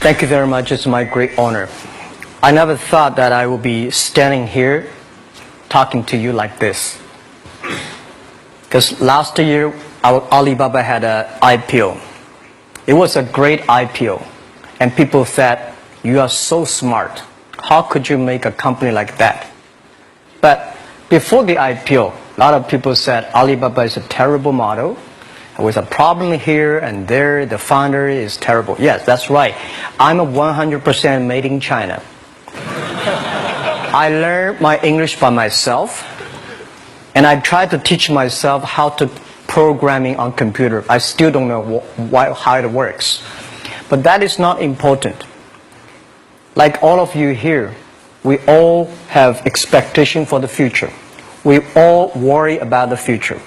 Thank you very much. It's my great honor. I never thought that I would be standing here talking to you like this. Because last year, Alibaba had an IPO. It was a great IPO. And people said, you are so smart. How could you make a company like that? But before the IPO, a lot of people said Alibaba is a terrible model. With a problem here and there, the founder is terrible. Yes, that's right. I'm a 100% made in China. I learned my English by myself, and I tried to teach myself how to programming on computer. I still don't know how it works. But that is not important. Like all of you here, we all have expectation for the future. We all worry about the future.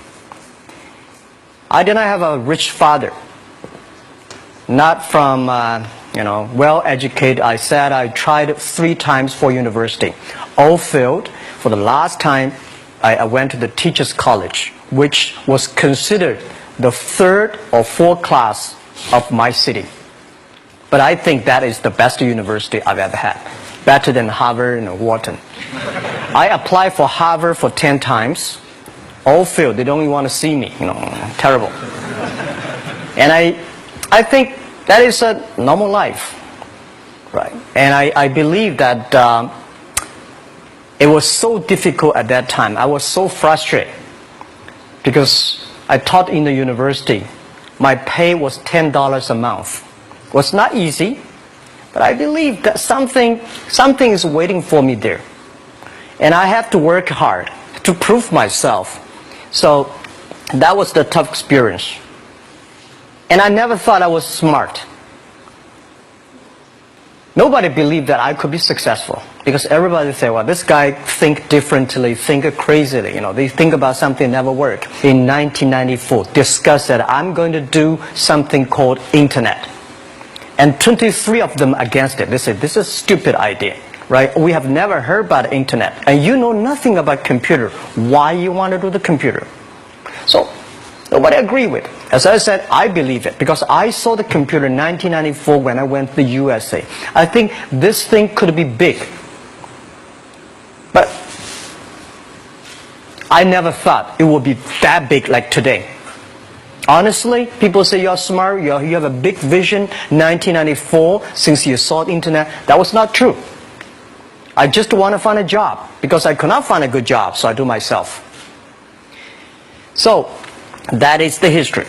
I did not have a rich father, not from, well-educated. I said I tried 3 times for university. All failed. For the last time, I went to the teacher's college, which was considered the 3rd or 4th class of my city. But I think that is the best university I've ever had, better than Harvard and Wharton. I applied for Harvard for 10 times. All failed. They don't even want to see me. Terrible. And I think that is a normal life, right? And I believe that it was so difficult at that time. I was so frustrated because I taught in the university. My pay was $10 a month. It was not easy, but I believe that something is waiting for me there, and I have to work hard to prove myself. So that was the tough experience. And I never thought I was smart. Nobody believed that I could be successful because everybody said, well, this guy think differently, think crazily. They think about something never work. In 1994, discussed that I'm going to do something called internet. And 23 of them against it. They said, this is a stupid idea. Right? We have never heard about internet, and you know nothing about computer. Why you want to do the computer? So nobody agreed with it. As I said, I believe it because I saw the computer in 1994 when I went to the USA. I think this thing could be big, but I never thought it would be that big like today. Honestly, people say you're smart, you have a big vision. 1994, since you saw the internet, that was not true. I just want to find a job because I could not find a good job, so I do myself. So that is the history.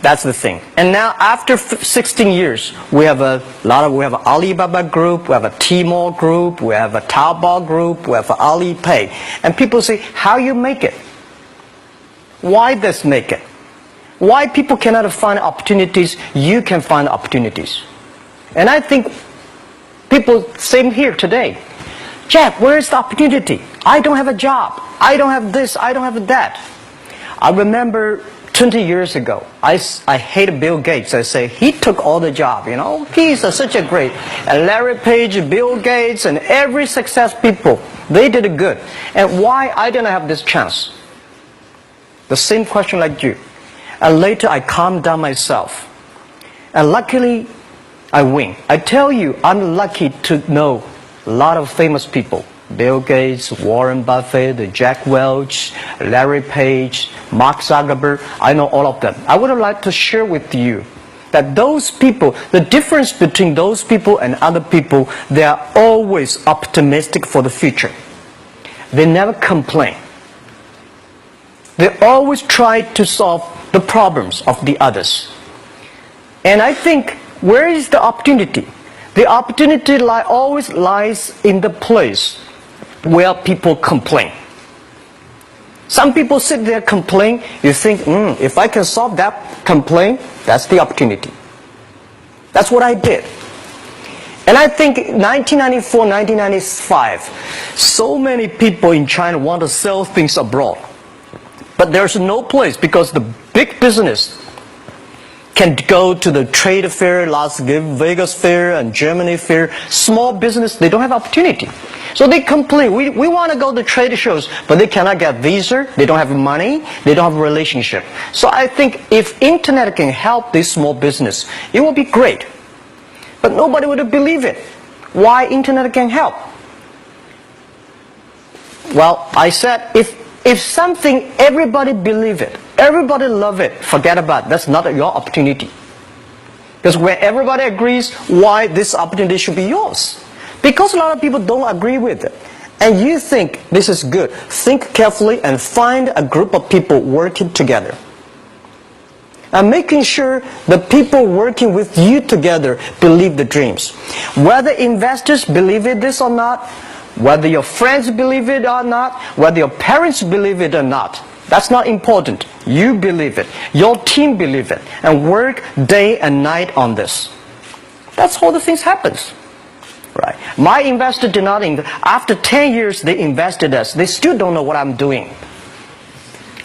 That's the thing. And now after 16 years, we have we have an Alibaba group, we have a Tmall group, we have a Taobao group, we have an Alipay. And people say, how you make it? Why this make it? Why people cannot find opportunities, you can find opportunities. And I think people, same here today. Jack, where is the opportunity? I don't have a job. I don't have this. I don't have that. I remember 20 years ago, I hated Bill Gates. I say, he took all the job, He's such a great. And Larry Page, Bill Gates, and every success people, they did it good. And why I didn't have this chance? The same question like you. And later I calmed down myself. And luckily, I win. I tell you, I'm lucky to know a lot of famous people. Bill Gates, Warren Buffett, Jack Welch, Larry Page, Mark Zuckerberg. I know all of them. I would like to share with you that those people, the difference between those people and other people, they are always optimistic for the future. They never complain. They always try to solve the problems of the others. And I think, where is the opportunity? The opportunity always lies in the place where people complain. Some people sit there complain. You think, if I can solve that complaint, that's the opportunity. That's what I did. And I think 1994, 1995, so many people in China want to sell things abroad. But there's no place because the big business can go to the trade fair, Las Vegas fair and Germany fair. Small business, they don't have opportunity. So they complain, we want to go to trade shows, but they cannot get visa, they don't have money, they don't have a relationship. So I think if internet can help this small business, it will be great. but nobody would believe it. Why internet can help? Well, I said if something everybody believe it, everybody love it, forget about it. That's not your opportunity. Because when everybody agrees, why this opportunity should be yours? Because a lot of people don't agree with it. And you think this is good. Think carefully and find a group of people working together. And making sure the people working with you together believe the dreams. Whether investors believe it this or not, whether your friends believe it or not, whether your parents believe it or not, that's not important. You believe it. Your team believe it. And work day and night on this. That's how the things happens. Right. My investor did not invest. After 10 years, they invested us. They still don't know what I'm doing.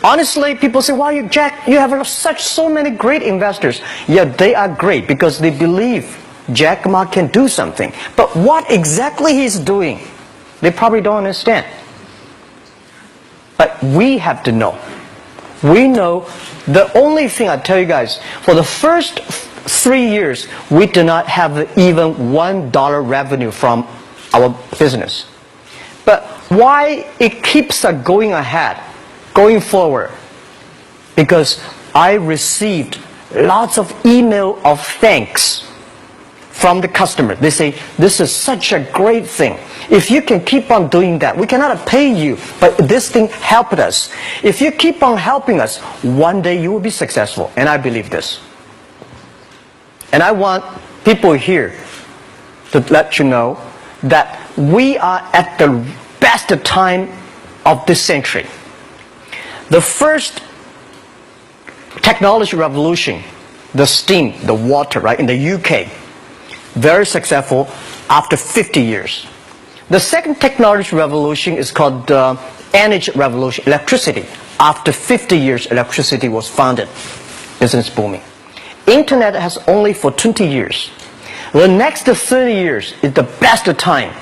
Honestly, people say, "Why, Jack, you have so many great investors." Yeah, they are great because they believe Jack Ma can do something. But what exactly he's doing, they probably don't understand. But we have to know. We know the only thing I tell you guys, for the first 3 years, we do not have even $1 revenue from our business. But why it keeps us going ahead, going forward? Because I received lots of email of thanks from the customer. They say, "This is such a great thing. If you can keep on doing that, we cannot pay you, but this thing helped us. If you keep on helping us, one day you will be successful." And I believe this. And I want people here to let you know that we are at the best time of this century. The first technology revolution, the steam, the water, right, in the UK, very successful after 50 years. The second technology revolution is called the energy revolution, electricity. After 50 years, electricity was founded, business booming. Internet has only for 20 years. The next 30 years is the best time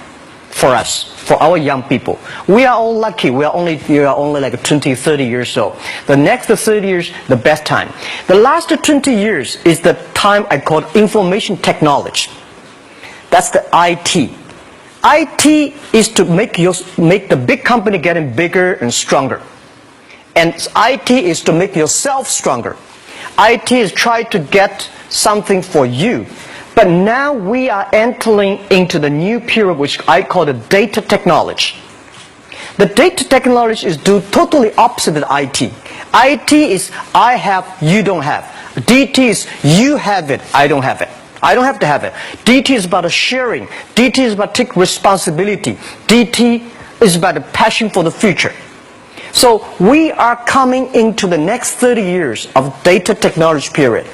for us, for our young people. We are all lucky. We are only like 20, 30 years old. The next 30 years, the best time. The last 20 years is the time I call information technology. That's the IT. IT is to make the big company getting bigger and stronger. And IT is to make yourself stronger. IT is trying to get something for you. But now we are entering into the new period which I call the data technology. The data technology is totally opposite of IT. IT is I have, you don't have. DT is you have it, I don't have it. I don't have to have it. DT is about sharing. DT is about taking responsibility. DT is about the passion for the future. So we are coming into the next 30 years of data technology period,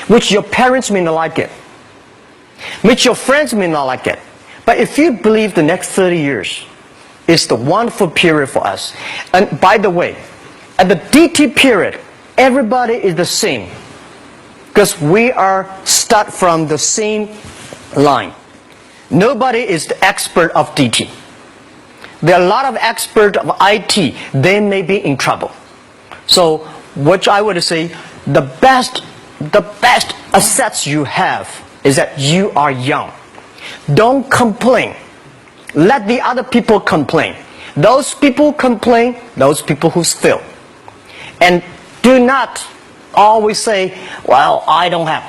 which your parents may not like it, which your friends may not like it. But if you believe the next 30 years is the wonderful period for us. And by the way, at the DT period, everybody is the same. Because we are start from the same line. Nobody is the expert of DT. There are a lot of experts of IT. They may be in trouble. So what I would say, the best assets you have is that you are young. Don't complain. Let the other people complain. Those people complain, those people who fail. And do not always say, "Well, I don't have."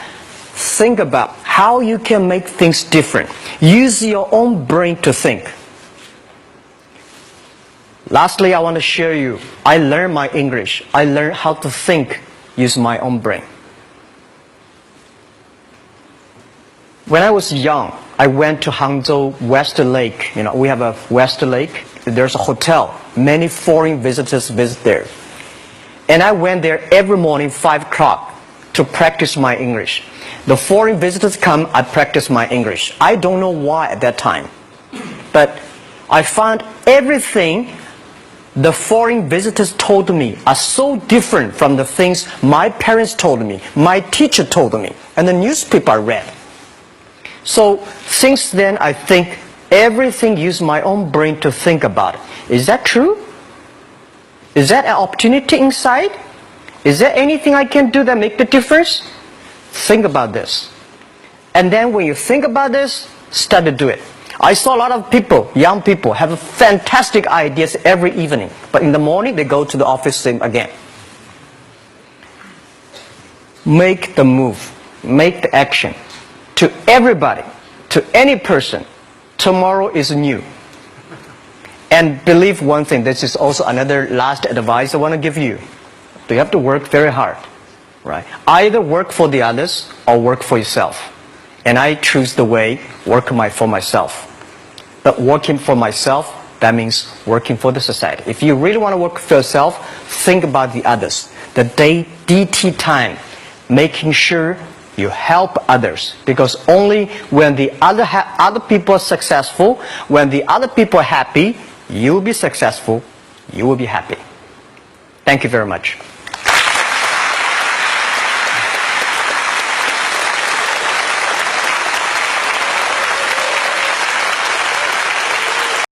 Think about how you can make things different. Use your own brain to think. Lastly, I want to share you, I learned my English. I learned how to think using my own brain. When I was young, I went to Hangzhou West Lake. We have a West Lake. There's a hotel. Many foreign visitors visit there. And I went there every morning, 5 o'clock, to practice my English. The foreign visitors come, I practice my English. I don't know why at that time. But I found everything the foreign visitors told me are so different from the things my parents told me, my teacher told me, and the newspaper I read. So since then, I think everything use my own brain to think about it. Is that true? Is that an opportunity inside? Is there anything I can do that make the difference? Think about this. And then when you think about this, start to do it. I saw a lot of people, young people, have fantastic ideas every evening. But in the morning, they go to the office same again. Make the move. Make the action. To everybody, to any person, tomorrow is new. And believe one thing, this is also another last advice I want to give you. You have to work very hard, right? Either work for the others or work for yourself. And I choose the way, work for myself. But working for myself, that means working for the society. If you really want to work for yourself, think about the others. The DT time, making sure you help others. Because only when the other people are successful, when the other people are happy, you will be successful, you will be happy. Thank you very much.